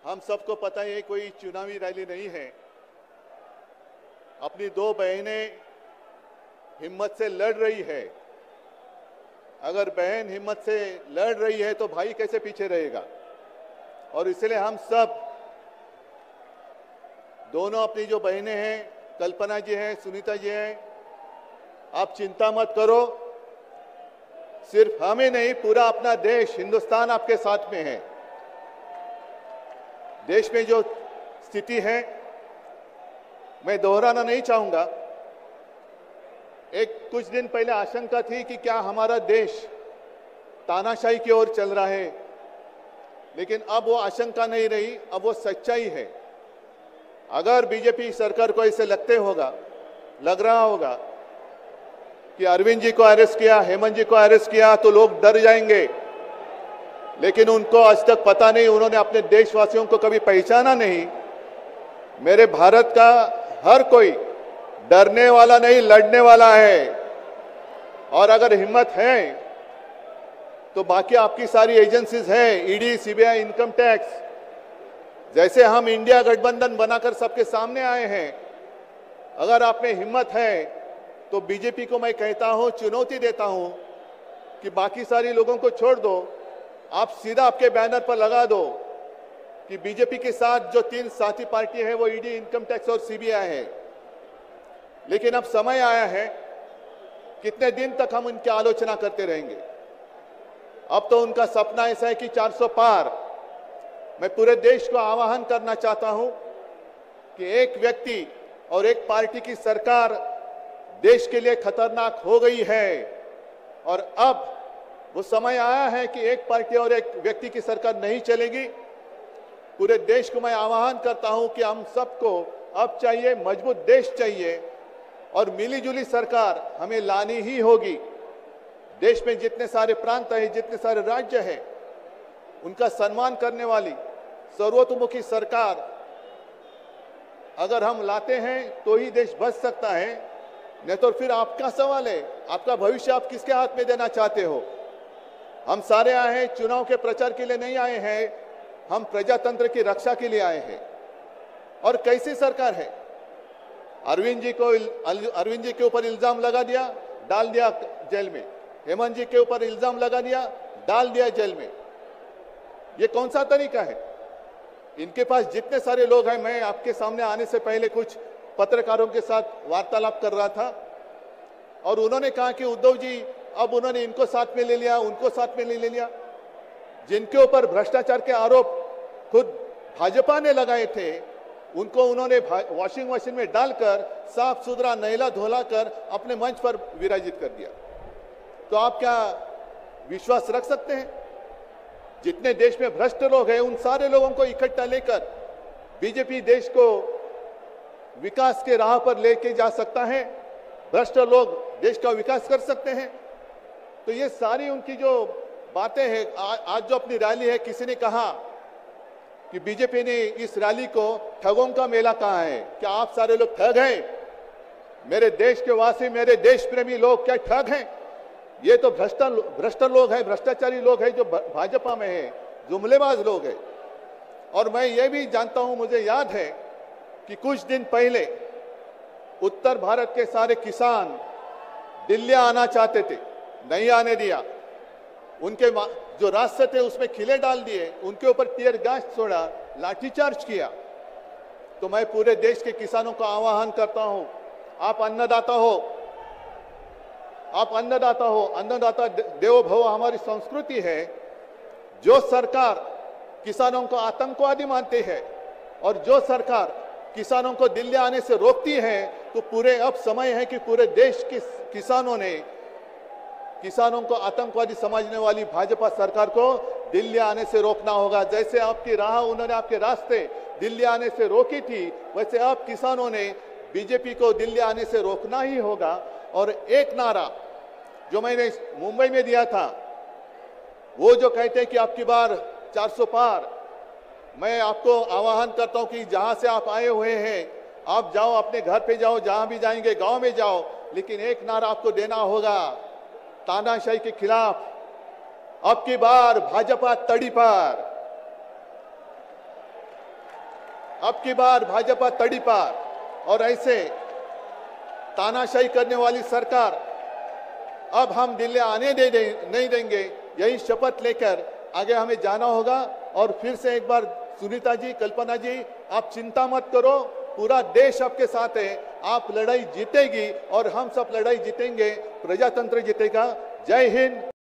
हम सबको पता है कोई चुनावी रैली नहीं है। अपनी दो बहनें हिम्मत से लड़ रही है। अगर बहन हिम्मत से लड़ रही है तो भाई कैसे पीछे रहेगा। और इसलिए हम सब दोनों अपनी जो बहनें हैं, कल्पना जी हैं, सुनीता जी हैं, आप चिंता मत करो। सिर्फ हमें नहीं, पूरा अपना देश, हिंदुस्तान आपके साथ में है। देश में जो स्थिति है मैं दोहराना नहीं चाहूंगा। कुछ दिन पहले आशंका थी कि क्या हमारा देश तानाशाही की ओर चल रहा है, लेकिन अब वो आशंका नहीं रही, अब वो सच्चाई है। अगर बीजेपी सरकार को ऐसे लग रहा होगा कि अरविंद जी को अरेस्ट किया, हेमंत जी को अरेस्ट किया तो लोग डर जाएंगे, लेकिन उनको आज तक पता नहीं, उन्होंने अपने देशवासियों को कभी पहचाना नहीं। मेरे भारत का हर कोई डरने वाला नहीं, लड़ने वाला है। और अगर हिम्मत है तो बाकी आपकी सारी एजेंसीज हैं, ईडी, सीबीआई, इनकम टैक्स, जैसे हम इंडिया गठबंधन बनाकर सबके सामने आए हैं। अगर आप में हिम्मत है तो बीजेपी को मैं कहता हूं, चुनौती देता हूं कि बाकी सारी लोगों को छोड़ दो, आप सीधा आपके बैनर पर लगा दो कि बीजेपी के साथ जो 3 साथी पार्टी है वो ईडी, इनकम टैक्स और सीबीआई है। लेकिन अब समय आया है, कितने दिन तक हम उनकी आलोचना करते रहेंगे। अब तो उनका सपना ऐसा है कि 400 पार। मैं पूरे देश को आह्वान करना चाहता हूं कि एक व्यक्ति और एक पार्टी की सरकार देश के लिए खतरनाक हो गई है, और अब वो समय आया है कि एक पार्टी और एक व्यक्ति की सरकार नहीं चलेगी। पूरे देश को मैं आह्वान करता हूं कि हम सबको अब चाहिए, मजबूत देश चाहिए, और मिलीजुली सरकार हमें लानी ही होगी। देश में जितने सारे प्रांत हैं, जितने सारे राज्य हैं, उनका सम्मान करने वाली सर्वतोमुखी सरकार अगर हम लाते हैं तो ही देश बच सकता है, नहीं तो फिर आपका सवाल है, आपका भविष्य आप किसके हाथ में देना चाहते हो। हम सारे आए हैं चुनाव के प्रचार के लिए नहीं आए हैं, हम प्रजातंत्र की रक्षा के लिए आए हैं। और कैसी सरकार है, अरविंद जी के ऊपर इल्जाम लगा दिया, डाल दिया जेल में, हेमंत जी के ऊपर इल्जाम लगा दिया, डाल दिया जेल में। ये कौन सा तरीका है। इनके पास जितने सारे लोग हैं, मैं आपके सामने आने से पहले कुछ पत्रकारों के साथ वार्तालाप कर रहा था और उन्होंने कहा कि उद्धव जी अब उन्होंने इनको साथ में ले लिया, उनको साथ में ले लिया। जिनके ऊपर भ्रष्टाचार के आरोप खुद भाजपा ने लगाए थे, उनको उन्होंने वॉशिंग मशीन में डालकर साफ सुथरा नहला धोला कर अपने मंच पर विराजित कर दिया। तो आप क्या विश्वास रख सकते हैं। जितने देश में भ्रष्ट लोग हैं, उन सारे लोगों को इकट्ठा लेकर बीजेपी देश को विकास के राह पर लेके जा सकता है। भ्रष्ट लोग देश का विकास कर सकते हैं। तो ये सारी उनकी जो बातें हैं, आज जो अपनी रैली है, किसी ने कहा कि बीजेपी ने इस रैली को ठगों का मेला कहा है। क्या आप सारे लोग ठग हैं। मेरे देश के वासी, मेरे देश प्रेमी लोग क्या ठग हैं। ये तो भ्रष्ट लोग हैं, भ्रष्टाचारी लोग हैं जो भाजपा में है, जुमलेबाज लोग हैं। और मैं ये भी जानता हूं, मुझे याद है कि कुछ दिन पहले उत्तर भारत के सारे किसान दिल्ली आना चाहते थे, नहीं आने दिया। उनके जो रास्ते थे उसमें खिले डाल दिए, उनके ऊपर टीयर गैस छोड़ा, लाठीचार्ज किया। तो मैं पूरे देश के किसानों का आह्वान करता हूं, आप अन्नदाता हो, आप अन्नदाता हो, अन्नदाता देवो भव हमारी संस्कृति है। जो सरकार किसानों को आतंकवादी मानती है और जो सरकार किसानों को दिल्ली आने से रोकती है, तो पूरे अब समय है कि पूरे देश के किसानों को आतंकवादी समझने वाली भाजपा सरकार को दिल्ली आने से रोकना होगा। जैसे आपकी राह, उन्होंने आपके रास्ते दिल्ली आने से रोकी थी, वैसे अब किसानों ने बीजेपी को दिल्ली आने से रोकना ही होगा। और एक नारा जो मैंने मुंबई में दिया था, वो जो कहते हैं कि आपकी बार 400 पार, मैं आपको आह्वान करता हूं कि जहां से आप आए हुए हैं, आप जाओ, अपने घर पे जाओ, जहां भी जाएंगे, गांव में जाओ, लेकिन एक नारा आपको देना होगा तानाशाही के खिलाफ, अब की बार भाजपा तड़ी पार। अब की बार भाजपा तड़ीपार और ऐसे तानाशाही करने वाली सरकार अब हम दिल्ली आने नहीं देंगे। यही शपथ लेकर आगे हमें जाना होगा। और फिर से एक बार सुनीता जी, कल्पना जी, आप चिंता मत करो, पूरा देश आपके साथ है। आप लड़ाई जीतेगी और हम सब लड़ाई जीतेंगे, प्रजातंत्र जीतेगा। जय हिंद।